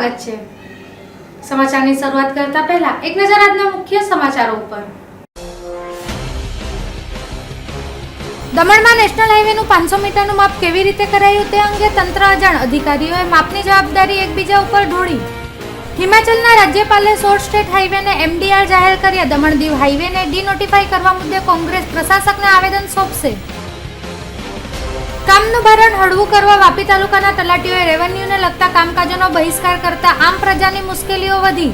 સ્વાગત છે। સમાચારની શરૂઆત કરતા પહેલા એક નજર આજના મુખ્ય સમાચારો ઉપર। દમણમાં નેશનલ હાઈવેનું 500 મીટરનું માપ કેવી રીતે કરાયું તે અંગે તંત્ર અજાણ, અધિકારીઓએ માપની જવાબદારી એકબીજા ઉપર ઢોળી। હિમાચલના રાજ્યપાલે 16 સ્ટેટ હાઈવેને MDR જાહેર કર્યા। દમણ દીવ હાઈવેને ડીનોટિફાઈ કરવા મુદ્દે કોંગ્રેસ પ્રશાસકને આવેદન સોંપશે। કામનું ભારણ હળવું કરવા વાપી તાલુકાના તલાટીઓએ રેવન્યુને લગતા કામકાજોનો બહિષ્કાર કરતા આમ પ્રજાની મુશ્કેલીઓ વધી।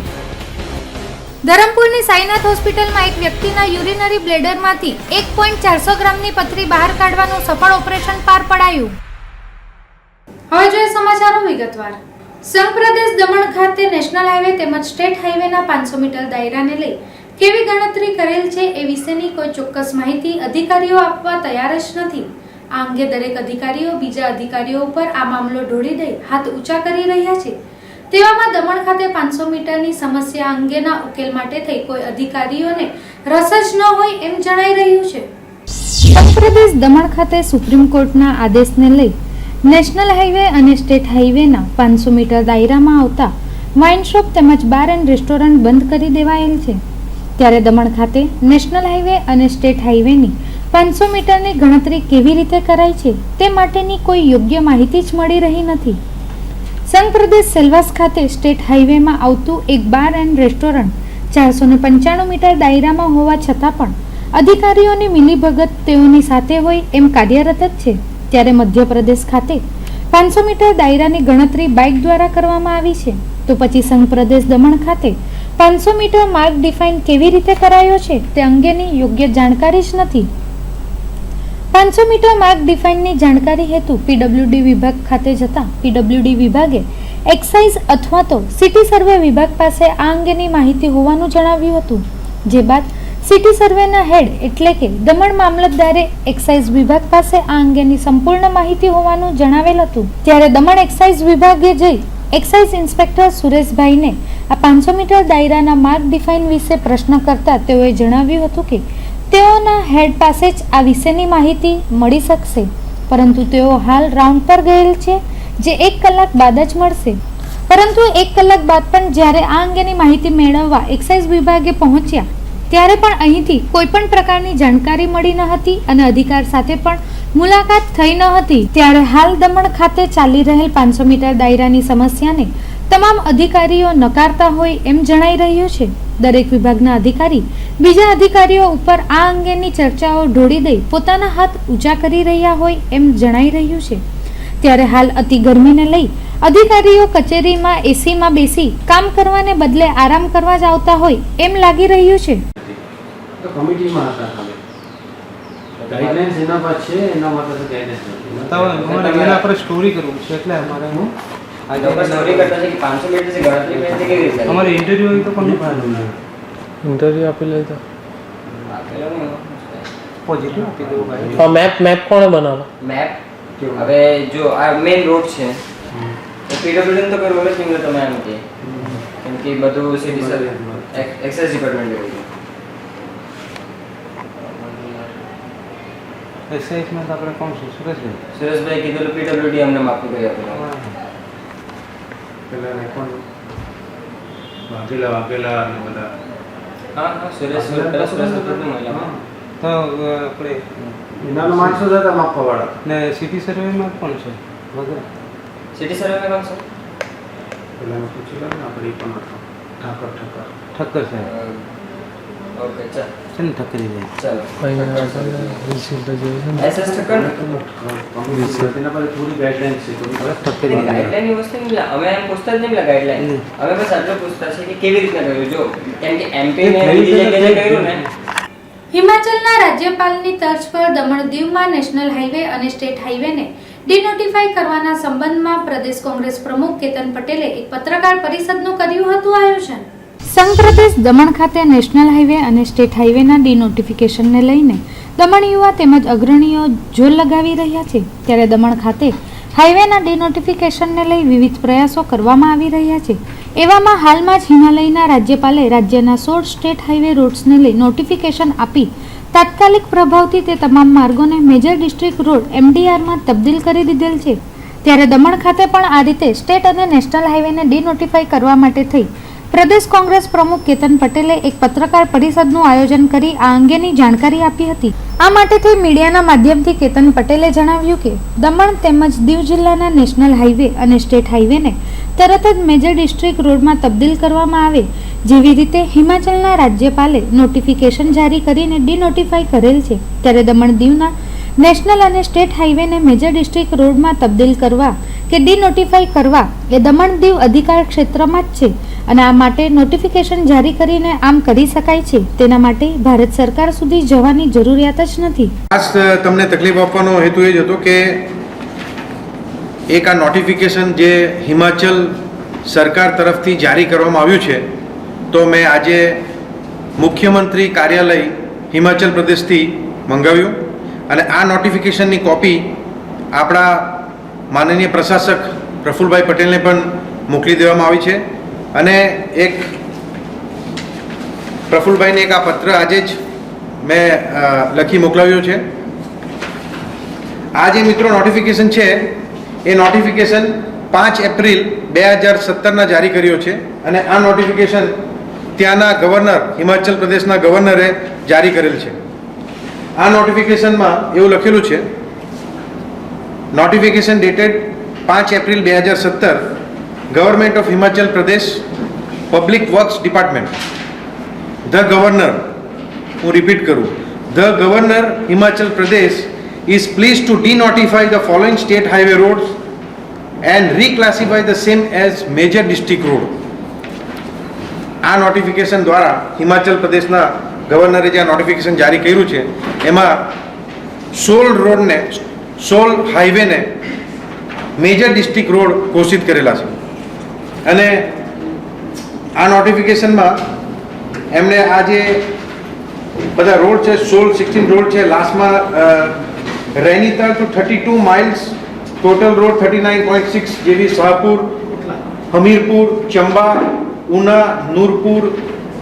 ધરમપુરની સાઈનાથ હોસ્પિટલમાં એક વ્યક્તિના યુરિનરી બ્લેડરમાંથી 1.400 ગ્રામની પથરી બહાર કાઢવાનું સફળ ઓપરેશન પાર પડાયું। હવે જોઈએ સમાચારો વિગતવાર। સંઘ પ્રદેશ દમણ ખાતે નેશનલ હાઈવે તેમજ સ્ટેટ હાઈવેના 500 મીટર દાયરાને લઈ કેવી ગણતરી કરેલ છે એ વિશેની કોઈ ચોક્કસ માહિતી અધિકારીઓ આપવા તૈયાર જ નથી। આ અંગે દરેક અધિકારીઓ બીજા અધિકારીઓ ઉપર આ મામલો ઢોળી દઈ હાથ ઊંચા કરી રહ્યા છે। તેવામાં દમણ ખાતે 500 મીટરની સમસ્યા અંગેના ઉકેલ માટે થઈ કોઈ અધિકારીઓને રસ જ ન હોય એમ જણાઈ રહ્યું છે। સંઘ પ્રદેશ દમણ ખાતે સુપ્રીમ કોર્ટના આદેશને લઈ નેશનલ હાઈવે અને સ્ટેટ હાઈવેના 500 મીટર દાયરામાં આવતા વાઇન શોપ તેમજ બાર એન્ડ રેસ્ટોરન્ટ બંધ કરી દેવાયેલ છે। ત્યારે દમણ ખાતે નેશનલ હાઈવે અને સ્ટેટ હાઈવેની 500 મીટરની ગણતરી કેવી રીતે કરાય છે તે માટેની કોઈ યોગ્ય માહિતી જ મળી રહી નથી। સંઘ પ્રદેશ સેલવાસ ખાતે સ્ટેટ હાઈવેમાં આવતું એક બાર એન્ડ રેસ્ટોરન્ટ 495 મીટર દાયરામાં હોવા છતાં પણ અધિકારીઓની મિલીભગત તેઓની સાથે હોય એમ કાર્યરત જ છે। ત્યારે મધ્યપ્રદેશ ખાતે 500 મીટર દાયરાની ગણતરી બાઇક દ્વારા કરવામાં આવી છે, તો પછી સંઘ પ્રદેશ દમણ ખાતે 500 મીટર માર્ક ડિફાઇન કેવી રીતે કરાયો છે તે અંગેની યોગ્ય જાણકારી જ નથી। 500 મીટર માર્ક ડિફાઇનની જાણકારી હેતુ PWD વિભાગ ખાતે જતા PWD વિભાગે એક્સાઇઝ અથવા તો સિટી સર્વે વિભાગ પાસે આ અંગેની માહિતી હોવાનું જણાવ્યું હતું। જે બાદ સિટી સર્વેના હેડ એટલે કે દમણ મામલતદારે એક્સાઇઝ વિભાગ પાસે આ અંગેની સંપૂર્ણ માહિતી હોવાનું જણાવેલ હતું। ત્યારે દમણ એક્સાઇઝ વિભાગે જઈ એક્સાઇઝ ઇન્સ્પેક્ટર સુરેશભાઈને આ 500 મીટર દાયરાના માર્ક ડિફાઇન વિશે પ્રશ્ન કરતા તેઓએ જણાવ્યું હતું કે તેઓના હેડ પાસે જ આ વિશેની માહિતી મળી શકશે, પરંતુ તેઓ હાલ રાઉન્ડ પર ગયેલ છે, જે 1 કલાક બાદ જ મળશે। પરંતુ 1 કલાક બાદ પણ જ્યારે આ અંગેની માહિતી મેળવવા એક્સાઇઝ વિભાગે પહોંચ્યા ત્યારે પણ અહીંથી કોઈ પણ પ્રકારની જાણકારી મળી ન હતી અને અધિકાર સાથે પણ મુલાકાત થઈ ન હતી। ત્યારે હાલ દમણ ખાતે ચાલી રહેલ 500 મીટર દાયરાની સમસ્યાને તમામ અધિકારીઓ નકારતા હોય એમ જણાઈ રહ્યું છે। દરેક વિભાગના અધિકારી બીજા અધિકારીઓ ઉપર આ અંગેની ચર્ચાઓ ઢોળી દઈ પોતાના હાથ ઊંચા કરી રહ્યા હોય એમ જણાઈ રહ્યું છે। ત્યારે હાલ અતિ ગરમીને લઈ અધિકારીઓ કચેરીમાં એસીમાં બેસી કામ કરવાને બદલે આરામ કરવા જ આવતા હોય એમ લાગી રહ્યું છે। કમિટીમાં હતા ખાલી ગાઈડલાઈન્સ એના પર છે, એના માટે તો ગાઈડલાઈન્સ નથી બતાવો। અમારે એના પર સ્ટોરી કરવું છે એટલે અમારે હું आज ऊपर स्टोरी करता है कि 500 मीटर से गणतरी में से केवी રીતે અમારે ઇન્ટરવ્યુ હોય તો કોની પાસે इंटरव्यू આપી લેતા આપેલો ને પોઝિટિવ આપી દેવું ભાઈ। और मैप કોણે બનાવ્યો? મેપ હવે જો આ મેઇન રોડ છે તો પીડબ્લ્યુડી તો કોઈ રોડ જ નહીં તમે આમ કે કેમ કે બધું સિટી સર્વે એક્સાઇઝ ડિપાર્ટમેન્ટ હોય એક્સાઇઝમાં તો આપણે કોણ છે? સુરેશભાઈ કીધું પીડબ્લ્યુડી અમને માફ કરી આપેલો પેલા ને કોણ વાઘેલા અને બધા હા સુરેશ પેલા સુરેશ હતો મહિલા તો આપણે એના માણસો હતા માપવાવાળા ને સિટી સર્વેમાં કોણ છે? વગર સિટી સર્વે में कौन सा પેલા પૂછી લો ને આપણે એ પણ હતો ઠક્કર છે ओके चल છે ને ઠક્કરી જાય चलो રિસિપ્ટ જોઈએ છે एसएस टक्कर એના પર પૂરી ગાઈડલાઈન છે તો ઠક્કરી ગાઈડલાઈન ની વસ્તુ નહીં અમે એમ પૂછતા જ નહીં પેલા ગાઈડલાઈન અમે બસ આટલું પૂછતા છે કે કેવી રીતના કર્યું જો કેમ કે એમપી ને બીજી જગ્યાએ કર્યું ને। હિમાચલના રાજ્યપાલની તર્જ પર દમણ દીવમાં નેશનલ હાઈવે અને સ્ટેટ હાઈવેને ડીનોટિફાઈ કરવાના સંબંધમાં પ્રદેશ કોંગ્રેસ પ્રમુખ કેતન પટેલે એક પત્રકાર પરિષદનું કર્યું હતું આયોજન। સંઘ પ્રદેશ દમણ ખાતે નેશનલ હાઈવે અને સ્ટેટ હાઈવેના ડીનોટિફિકેશનને લઈને દમણ યુવા તેમજ અગ્રણીઓ જોર લગાવી રહ્યા છે। ત્યારે દમણ ખાતે હાઈવેના ડીનોટિફિકેશનને લઈ વિવિધ પ્રયાસો કરવામાં આવી રહ્યા છે। એવામાં હાલમાં જ હિમાલયના રાજ્યપાલે રાજ્યના 16 સ્ટેટ હાઈવે રોડ્સને લઈ નોટિફિકેશન આપી તાત્કાલિક પ્રભાવથી તે તમામ માર્ગોને મેજર ડિસ્ટ્રિક્ટ રોડ MDRમાં તબદીલ કરી દીધેલ છે। ત્યારે દમણ ખાતે પણ આ રીતે સ્ટેટ અને નેશનલ હાઈવેને ડિનોટિફાઈ કરવા માટે થઈ પ્રદેશ કોંગ્રેસ પ્રમુખ કેતન પટેલે એક પત્રકાર પરિષદનું આયોજન કરી આ અંગેની જાણકારી આપી હતી. આ માટે થઈ મીડિયાના માધ્યમથી કેતન પટેલે જણાવ્યું કે દમણ તેમજ દીવ જિલ્લાના નેશનલ હાઈવે અને સ્ટેટ હાઈવેને તરત જ મેજર ડિસ્ટ્રિક્ટ રોડમાં તબદીલ કરવામાં આવે, જેવી રીતે હિમાચલના રાજ્યપાલે નોટિફિકેશન જારી કરીને ડિનોટિફાઈ કરેલ છે, ત્યારે દમણ દીવના નેશનલ અને સ્ટેટ હાઈવેને મેજર ડિસ્ટ્રિક્ટ રોડમાં તબદીલ કરવા કે ડિનોટિફાઈ કરવા એ દમણ દીવ અધિકાર ક્ષેત્રમાં જ છે અને આ માટે નોટિફિકેશન જારી કરીને આમ કરી શકાય છે. તેના માટે ભારત સરકાર સુધી જવાની જરૂરિયાત જ નથી. ખાસ તમને તકલીફ આપવાનો હેતુ એ જ હતો કે એક આ નોટિફિકેશન જે હિમાચલ સરકાર તરફથી જારી કરવામાં આવ્યું છે, તો મેં આજે મુખ્યમંત્રી કાર્યાલય હિમાચલ પ્રદેશથી મંગાવ્યું અને આ નોટિફિકેશનની કોપી આપણા માનનીય પ્રશાસક પ્રફુલભાઈ પટેલને પણ મોકલી દેવામાં આવી છે અને એક પ્રફુલભાઈને એક આ પત્ર આજે જ મેં લખી મોકલાવ્યો છે. આ જે મિત્રો નોટિફિકેશન છે એ નોટિફિકેશન 5 એપ્રિલ 2017ના જારી કર્યો છે અને આ નોટિફિકેશન ત્યાંના ગવર્નર હિમાચલ પ્રદેશના ગવર્નરે જારી કરેલ છે. આ નોટિફિકેશનમાં એવું લખેલું છે, notification dated 5 April 2017, government of Himachal Pradesh, public works department. The governor, હું રિપીટ કરું, the governor Himachal Pradesh is pleased to denotify the following state highway roads and reclassify the same as major district road. આ નોટિફિકેશન દ્વારા હિમાચલ પ્રદેશના ગવર્નરે જે આ notification જારી કર્યું છે એમાં 16 હાઈવેને મેજર ડિસ્ટ્રિક્ટ રોડ ઘોષિત કરેલા છે અને આ નોટિફિકેશનમાં એમણે આ જે બધા રોડ છે 16 રોડ છે, લાસ્ટમાં રૈનીતાલ ટુ 32 માઇલ્સ ટોટલ રોડ 39.6 જેવી શાહપુર, હમીરપુર, ચંબા, ઉના, નૂરપુર,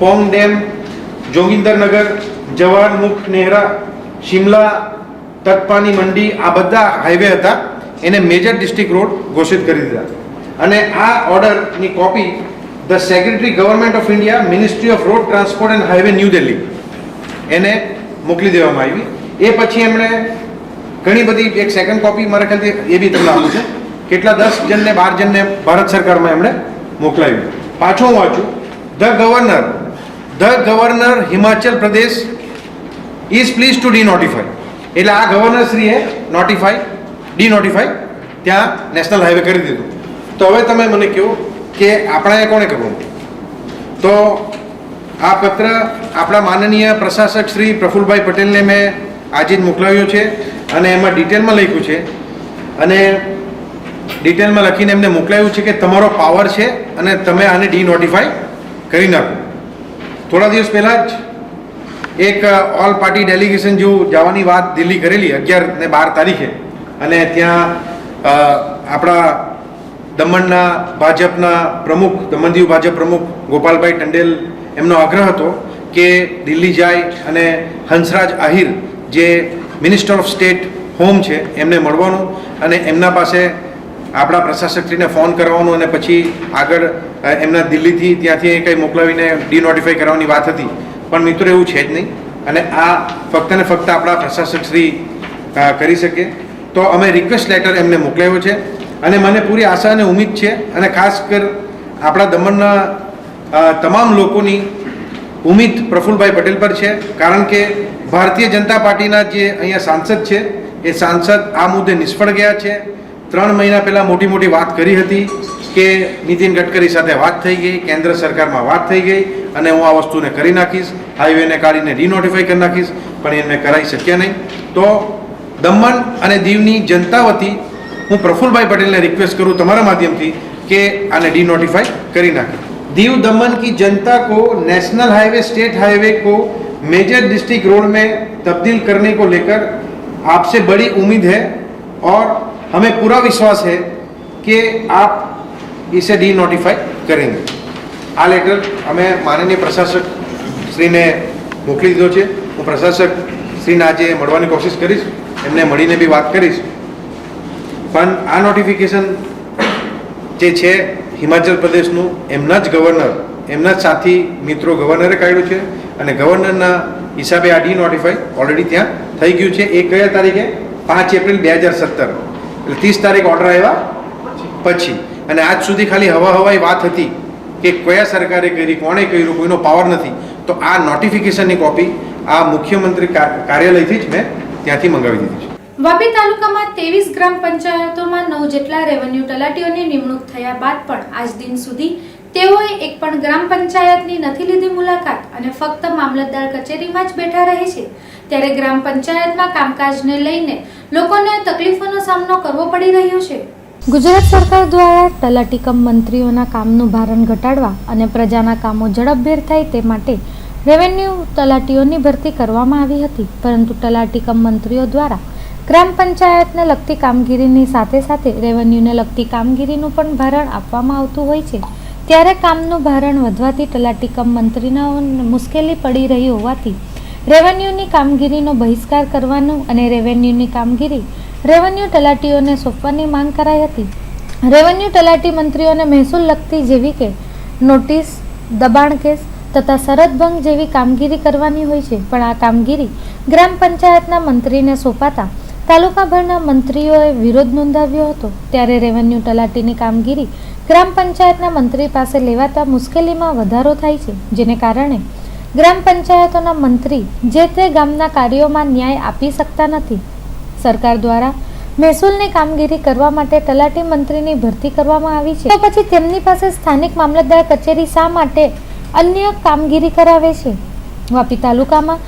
પોંગ ડેમ, જોગિંદરનગર, જવાનમુખ નેહરા, શિમલા, તટપાની મંડી, આ બધા હાઈવે હતા એને મેજર ડિસ્ટ્રિક્ટ રોડ ઘોષિત કરી દીધા અને આ ઓર્ડરની copy the secretary government of India, ministry off road transport and highway new Delhi એને મોકલી દેવામાં આવી. એ પછી એમણે ઘણી બધી એક સેકન્ડ કોપી મારા ખ્યાલથી એ બી તમને આપું છે, કેટલા 10 જણને 12 જણને ભારત સરકારમાં એમણે મોકલાવ્યું. પાછો હું વાંચું, the governor Himachal Pradesh is please two ડિનોટિફાઈ, એટલે આ ગવર્નર શ્રીએ ડિનોટિફાઈ ત્યાં નેશનલ હાઈવે કરી દીધું. તો હવે તમે મને કહો કે આપણા કોણે કરવું? તો આ પત્ર આપણા માનનીય પ્રશાસક શ્રી પ્રફુલભાઈ પટેલને મેં આજે જ મોકલાવ્યો છે અને એમાં ડિટેલમાં લખ્યું છે અને ડિટેલમાં લખીને એમને મોકલાવ્યું છે કે તમારો પાવર છે અને તમે આને ડિનોટિફાઈ કરી નાખો. થોડા દિવસ પહેલાં જ એક ઓલ પાર્ટી ડેલિગેશન જેવું જવાની વાત દિલ્હી કરેલી 11 ને 12 તારીખે અને ત્યાં આપણા દમણના ભાજપના પ્રમુખ, દમણ દીવ ભાજપ પ્રમુખ ગોપાલભાઈ ટંડેલ, એમનો આગ્રહ હતો કે દિલ્હી જાય અને હંસરાજ આહિર જે મિનિસ્ટર ઓફ સ્ટેટ હોમ છે એમને મળવાનું અને એમના પાસે આપણા પ્રશાસકશ્રીને ફોન કરવાનો અને પછી આગળ એમના દિલ્હીથી ત્યાંથી કંઈ મોકલાવીને ડિનોટિફાઈ કરવાની વાત હતી. પણ મિત્રો એવું છે જ નહીં અને આ ફક્ત ને ફક્ત આપણા પ્રશાસકશ્રી કરી શકે. તો અમે રિક્વેસ્ટ લેટર એમને મોકલાવ્યો છે અને મને પૂરી આશા અને ઉમ્મીદ છે અને ખાસ કર આપણા દમણના તમામ લોકોની ઉમ્મીદ પ્રફુલભાઈ પટેલ પર છે, કારણ કે ભારતીય જનતા પાર્ટીના જે અહીંયા સાંસદ છે એ સાંસદ આ મુદ્દે નિષ્ફળ ગયા છે. 3 મહિના પહેલાં મોટી વાત કરી હતી કે નીતિન ગડકરી સાથે વાત થઈ ગઈ, કેન્દ્ર સરકારમાં વાત થઈ ગઈ અને હું આ વસ્તુને કરી નાખીશ, હાઈવેને કાઢીને ડિનોટિફાઈ કરી નાખીશ, પણ એને કરાવી શક્યા નહીં. તો દમણ અને દીવની જનતા વતી હું પ્રફુલભાઈ પટેલને રિક્વેસ્ટ કરું તમારા માધ્યમથી કે આને ડિनोटिफाई કરી નાખે. दीव दमन की जनता को नेशनल हाईवे, स्टेट हाईवे को मेजर डिस्ट्रिक्ट रोड में तब्दील करने को लेकर आपसे बड़ी उम्मीद है और हमें पूरा विश्वास है कि आप इसे डी-नोटिफाई करेंगे. આ લેટર અમે માનનીય પ્રશાસક શ્રીને મોકલી દીધો છે. હું પ્રશાસક શ્રીને આજે મળવાની કોશિશ કરીશ, એમને મળીને બી વાત કરીશ પણ આ નોટિફિકેશન જે છે હિમાચલ પ્રદેશનું એમના જ ગવર્નર, એમના જ સાથી મિત્રો ગવર્નરે કાઢ્યું છે અને ગવર્નરના હિસાબે આ ડીનોટિફાઈ ઓલરેડી ત્યાં થઈ ગયું છે. એ કયા તારીખે? 5 એપ્રિલ 2017, એટલે 30 તારીખ ઓર્ડર આવ્યા પછી. અને આજ સુધી ખાલી હવાઈ વાત હતી કે કયા સરકારે કરી, કોણે કર્યું, કોઈનો પાવર નથી. તો આ નોટિફિકેશનની કોપી આ મુખ્યમંત્રી કાર્યાલયથી જ મેં ત્યાંથી મંગાવી દીધી છે. વાપી તાલુકામાં 23 ગ્રામ પંચાયતોમાં 9 જેટલા રેવન્યુ તલાટીઓની નિમણૂક થયા બાદ પણ આજ દિન સુધી તેઓએ એક પણ ગ્રામ પંચાયતની નથી લીધી મુલાકાત અને ફક્ત મામલતદાર કચેરીમાં જ બેઠા રહે છે. ત્યારે ગ્રામ પંચાયતમાં કામકાજને લઈને લોકોને તકલીફોનો સામનો કરવો પડી રહ્યો છે. ગુજરાત સરકાર દ્વારા તલાટી કમ મંત્રીઓના કામનું ભારણ ઘટાડવા અને પ્રજાના કામો ઝડપભેર થાય તે માટે રેવન્યુ તલાટીઓની ભરતી કરવામાં આવી હતી. પરંતુ તલાટી કમ મંત્રીઓ દ્વારા ગ્રામ પંચાયતને લગતી કામગીરીની સાથે સાથે રેવન્યુને લગતી કામગીરીનું પણ ભારણ આપવામાં આવતું હોય છે. ત્યારે કામનું ભારણ વધવાથી તલાટી કમ મંત્રીને મુશ્કેલી પડી રહી હોવાથી રેવન્યુની કામગીરીનો બહિષ્કાર કરવાનું અને રેવન્યુની કામગીરી રેવન્યુ તલાટીઓને સોંપવાની માંગ કરાઈ હતી. રેવન્યુ તલાટી મંત્રીઓને મહેસૂલ લગતી જેવી કે નોટિસ, દબાણ કેસ તથા શરત ભંગ જેવી કામગીરી કરવાની હોય છે. પણ આ કામગીરી ગ્રામ પંચાયતના મંત્રીને સોંપાતા તાલુકાભરના મંત્રીઓએ વિરોધ નોંધાવ્યો હતો. ત્યારે રેવન્યુ તલાટીની કામગીરી ગ્રામ પંચાયતના મંત્રી પાસે લેવાતા મુશ્કેલીમાં વધારો થાય છે, જેને કારણે ગ્રામ પંચાયતોના મંત્રી જે તે ગામના કાર્યોમાં ન્યાય આપી શકતા નથી. સરકાર દ્વારા મહેસૂલની કામગીરી કરવા માટે તલાટી મંત્રીની ભરતી કરવામાં આવી છે, તો પછી તેમની પાસે સ્થાનિક મામલતદાર કચેરી શા માટે અન્ય કામગીરી કરાવે છે? વાપી તાલુકામાં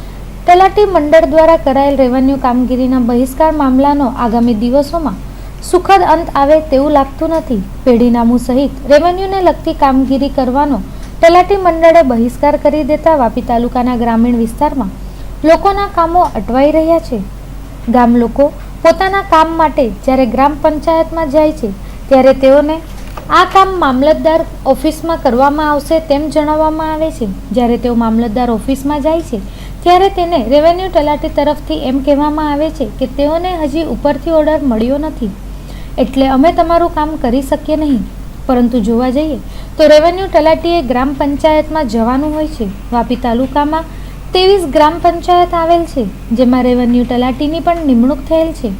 તલાટી મંડળ દ્વારા કરાયેલ રેવન્યુ કામગીરીના બહિષ્કાર મામલાનો આગામી દિવસોમાં સુખદ અંત આવે તેવું લાગતું નથી. પેઢીનામું સહિત રેવન્યુને લગતી કામગીરી કરવાનો તલાટી મંડળે બહિષ્કાર કરી દેતા વાપી તાલુકાના ગ્રામીણ વિસ્તારમાં લોકોના કામો અટવાઈ રહ્યા છે. ગામ લોકો પોતાના કામ માટે જ્યારે ગ્રામ પંચાયતમાં જાય છે ત્યારે તેઓને આ કામ મામલતદાર ઓફિસમાં કરવામાં આવશે તેમ જણાવવામાં આવે છે. જ્યારે તેઓ મામલતદાર ઓફિસમાં જાય છે ત્યારે તેને રેવન્યુ તલાટી તરફથી એમ કહેવામાં આવે છે કે તેઓને હજી ઉપરથી ઓર્ડર મળ્યો નથી, એટલે અમે તમારું કામ કરી શકીએ નહીં. પરંતુ જોવા જઈએ તો રેવન્યુ તલાટીએ ગ્રામ પંચાયતમાં જવાનું હોય છે. વાપી તાલુકામાં 23 ગ્રામ પંચાયત આવેલ છે, જેમાં રેવન્યુ તલાટીની પણ નિમણૂક થયેલ છે.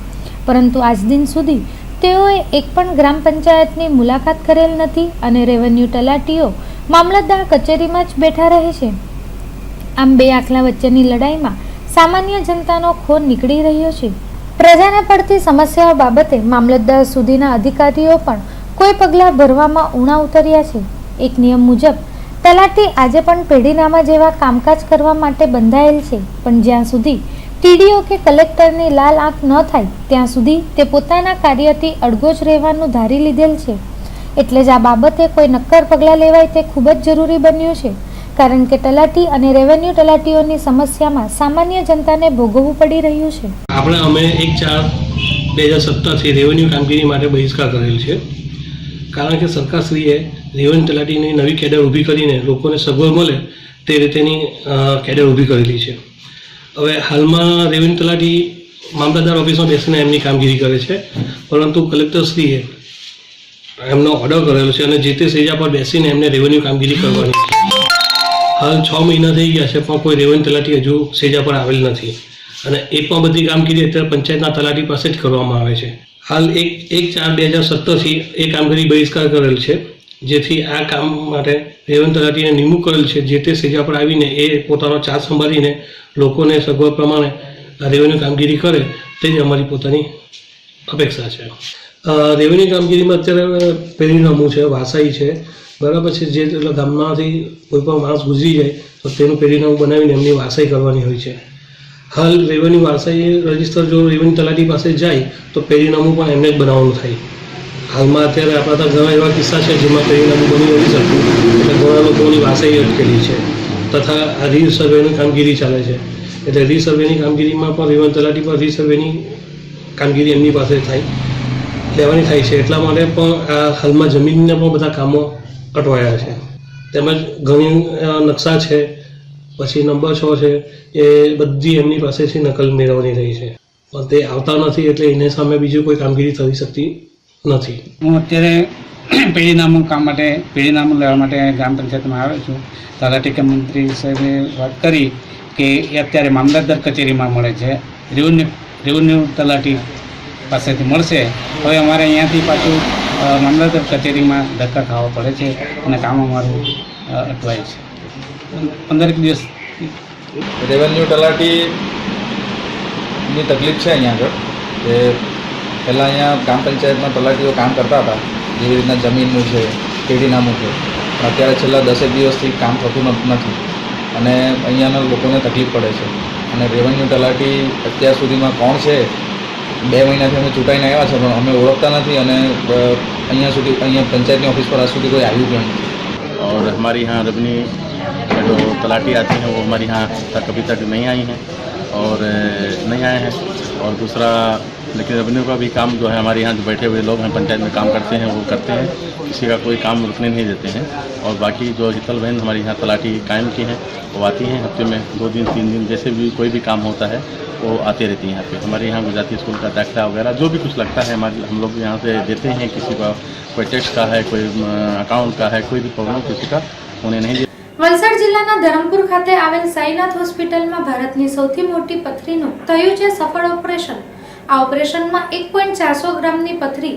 પરંતુ આજ દિન સુધી તેઓએ એક પણ ગ્રામ પંચાયતની મુલાકાત કરેલ નથી અને રેવન્યુ તલાટીઓ મામલતદાર કચેરીમાં જ બેઠા રહે છે. આમ બે આખલા વચ્ચેની લડાઈમાં સામાન્ય જનતાનો ખોર નીકળી રહ્યો છે. પ્રજાને પડતી સમસ્યાઓ બાબતે મામલતદાર સુધીના અધિકારીઓ પણ કોઈ પગલાં ભરવામાં ઊણા ઉતર્યા છે. એક નિયમ મુજબ તલાટી આજે પણ પેઢીનામા જેવા કામકાજ કરવા માટે બંધાયેલ છે, પણ જ્યાં સુધી ટીડીઓ કે કલેક્ટરની લાલ આંખ ન થાય ત્યાં સુધી તે પોતાના કાર્યથી અડગો જ રહેવાનું ધારી લીધેલ છે. એટલે જ આ બાબતે કોઈ નક્કર પગલાં લેવાય તે ખૂબ જ જરૂરી બન્યું છે, કારણ કે તલાટી અને રેવન્યુ તલાટીઓની સમસ્યામાં સામાન્ય જનતાને ભોગવવું પડી રહ્યું છે. અમે 1/4/2017થી રેવન્યુ કામગીરી માટે બહિષ્કાર કરેલ છે, કારણ કે સરકારશ્રીએ રેવન્યુ તલાટીની નવી કેડર ઊભી કરીને લોકોને સગવડ મળે તે રીતેની કેડર ઊભી કરેલી છે. હવે હાલમાં રેવન્યુ તલાટી મામલતદાર ઓફિસમાં બેસીને એમની કામગીરી કરે છે, પરંતુ કલેક્ટરશ્રીએ એમનો ઓર્ડર કરેલો છે અને જે તે સેજા પર બેસીને એમને રેવન્યુ કામગીરી કરવાની છે. હાલ 6 મહિના થઈ ગયા છે, પણ કોઈ રેવન્યુ તલાટી હજુ સેજા પર આવેલ નથી અને એ પણ બધી કામગીરી અત્યારે પંચાયતના તલાટી પાસે જ કરવામાં આવે છે. હાલ 1/4/2017થી એ કામગીરી બહિષ્કાર કરેલ છે, જેથી આ કામ માટે રેવન્યુ તલાટીને નિમણૂક કરેલ છે. જે તે સેજા પર આવીને એ પોતાનો ચાર્જ સંભાળીને લોકોને સગવડ પ્રમાણે રેવન્યુ કામગીરી કરે તે જ અમારી પોતાની અપેક્ષા છે. રેવન્યુ કામગીરીમાં અત્યારે પેઢીનામું છે, વાસાઈ છે, બરાબર છે. જે ગામમાંથી કોઈ પણ માણસ ગુજરી જાય તો તેનું પેઢીનામું બનાવીને એમની વાસાઈ કરવાની હોય છે. હાલ રેવન્યુ વારસાઈ રજિસ્ટર જો રેવન્યુ તલાટી પાસે જાય તો પેઢીનામું પણ એમને જ બનાવવાનું થાય. હાલમાં અત્યારે આપણા ત્યાં ઘણા એવા કિસ્સા છે જેમાં પેઢીનામું બની નથી શકતું, એટલે ઘણા લોકોની વારસાઈ અટકેલી છે. તથા આ રીસર્વેની કામગીરી ચાલે છે, એટલે રીસર્વેની કામગીરીમાં પણ રેવન્યુ તલાટી પર રીસર્વેની કામગીરી એમની પાસે લેવાની થાય છે. એટલા માટે પણ આ હાલમાં જમીનના પણ બધા કામો અટવાયા છે. તેમજ ઘણી નકશા છે, પછી નંબર 6 છે, એ બધી એમની પાસેથી નકલ મેળવવાની રહી છે. પણ તે આવતા નથી એટલે એની સામે બીજું કોઈ કામગીરી થઈ શકતી નથી. હું અત્યારે પેઢીનામું કામ માટે પેઢીનામું લેવા માટે ગ્રામ પંચાયતમાં આવ્યો છું. તલાટી કે મંત્રી સાહેબે વાત કરી કે એ અત્યારે મામલતદાર કચેરીમાં મળે છે, રેવન્યુ તલાટી પાસેથી મળશે. હવે અમારે અહીંયાથી પાછું મામલતદાર કચેરીમાં ધક્કા ખાવા પડે છે અને કામ અમારું અટવાય છે. 15 દિવસ રેવન્યુ તલાટીની તકલીફ છે અહીંયા આગળ કે પહેલાં અહીંયા ગ્રામ પંચાયતમાં તલાટીઓ કામ કરતા હતા, જેવી રીતના જમીનનું છે, પેઢીનામું છે. પણ અત્યારે છેલ્લા 10 દિવસથી કામ થતું નથી અને અહીંયાના લોકોને તકલીફ પડે છે. અને રેવન્યુ તલાટી અત્યાર સુધીમાં કોણ છે, 2 મહિનાથી અમે ચૂંટાઈને આવ્યા છે પણ અમે ઓળખતા નથી અને અહીંયા પંચાયતની ઓફિસ પર આજ સુધી કોઈ આવ્યું પણ નથી. और हमारे यहाँ रेवन्यू जो तलाटी आती हैं वो हमारे यहाँ तक अभी तक नहीं आई हैं और नहीं आए हैं. और दूसरा लेकिन रेवन्यू का भी काम जो है हमारे यहाँ जो बैठे हुए लोग हैं पंचायत में काम करते हैं वो करते हैं, किसी का कोई काम रुकने नहीं देते हैं. और बाकी जो हितल बहन हमारे यहाँ तलाटी कायम की हैं वो आती हैं हफ्ते में 2 दिन 3 दिन, जैसे भी कोई भी काम होता है वो आते रहती हैं यहाँ पे. हमारे यहाँ गुजराती स्कूल का दाखिला वगैरह जो भी कुछ लगता है हमारे हम लोग यहाँ से देते हैं. किसी का कोई टैक्स का है, कोई अकाउंट का है, कोई भी प्रॉब्लम किसी का उन्हें नहीं. વલસાડ જિલ્લાના ધરમપુર ખાતે આવેલ સાઈનાથ હોસ્પિટલમાં ભારતની સૌથી મોટી પથરીનું થયું છે સફળ ઓપરેશન. આ ઓપરેશનમાં 1.400 ગ્રામની પથરી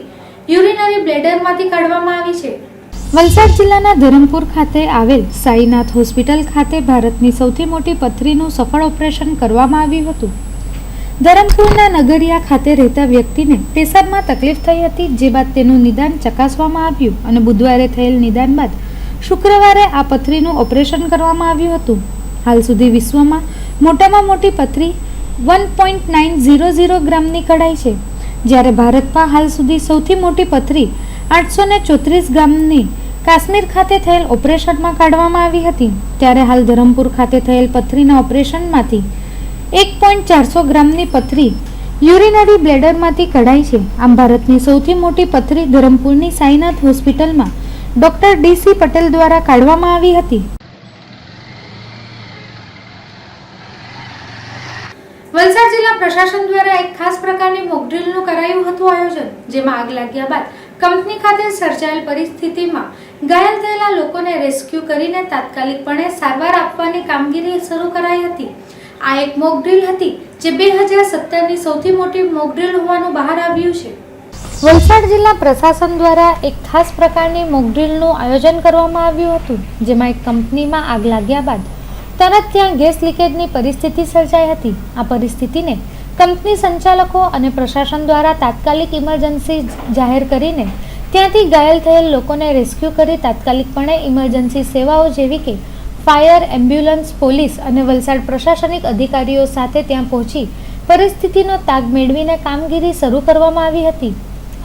યુરિનરી બ્લેડરમાંથી કાઢવામાં આવી છે. વલસાડ જિલ્લાના ધરમપુર ખાતે આવેલ સાઈનાથ હોસ્પિટલ ખાતે ભારતની સૌથી મોટી પથરીનું સફળ ઓપરેશન કરવામાં આવ્યું હતું. ધરમપુરના નગરિયા ખાતે રહેતા વ્યક્તિને પેશાબમાં તકલીફ થઈ હતી, જે બાદ તેનું નિદાન ચકાસવામાં આવ્યું અને બુધવારે થયેલ નિદાન બાદ શુક્રવારે આ પથરીનું ઓપરેશન કરવામાં આવ્યું હતું. હાલ સુધી વિશ્વમાં મોટામાં મોટી પથરી 1.900 ગ્રામની કઢાઈ છે, જ્યારે ભારતમાં હાલ સુધી સૌથી મોટી પથરી 834 ગ્રામની કાશ્મીર ખાતે થયેલ ઓપરેશનમાં કાઢવામાં આવી હતી. ત્યારે હાલ ધરમપુર ખાતે થયેલ પથરીના ઓપરેશનમાંથી 1.400 ગ્રામની પથરી યુરિનરી બ્લેડરમાંથી કઢાઈ છે. આમ ભારતની સૌથી મોટી પથરી ધરમપુરની સાઈનાથ હોસ્પિટલમાં ડોક્ટર ડી.સી. પટેલ દ્વારા કાઢવામાં આવી હતી. વલસાડ જિલ્લા પ્રશાસન દ્વારા એક ખાસ પ્રકારની મોક ડ્રીલનું કરાયું હતું આયોજન, જેમાં આગ લાગ્યા બાદ કંપની ખાતે સર્જાયેલ પરિસ્થિતિમાં ઘાયલ થયેલા લોકોને રેસ્ક્યુ કરીને તાત્કાલિકપણે સારવાર આપવાની કામગીરી શરૂ કરાઈ હતી. આ એક મોક ડ્રીલ હતી જે 2017ની સૌથી મોટી મોક ડ્રીલ હોવાનું બહાર આવ્યું છે. વલસાડ જિલ્લા પ્રશાસન દ્વારા એક ખાસ પ્રકારની મોક ડ્રીલનું આયોજન કરવામાં આવ્યું હતું, જેમાં એક કંપનીમાં આગ લાગ્યા બાદ તરત ત્યાં ગેસ લીકેજની પરિસ્થિતિ સર્જાઈ હતી. આ પરિસ્થિતિને કંપની સંચાલકો અને પ્રશાસન દ્વારા તાત્કાલિક ઇમરજન્સી જાહેર કરીને ત્યાંથી ઘાયલ થયેલ લોકોને રેસ્ક્યુ કરી તાત્કાલિકપણે ઇમરજન્સી સેવાઓ જેવી કે ફાયર, એમ્બ્યુલન્સ, પોલીસ અને વલસાડ પ્રશાસનિક અધિકારીઓ સાથે ત્યાં પહોંચી પરિસ્થિતિનો તાગ મેળવીને કામગીરી શરૂ કરવામાં આવી હતી.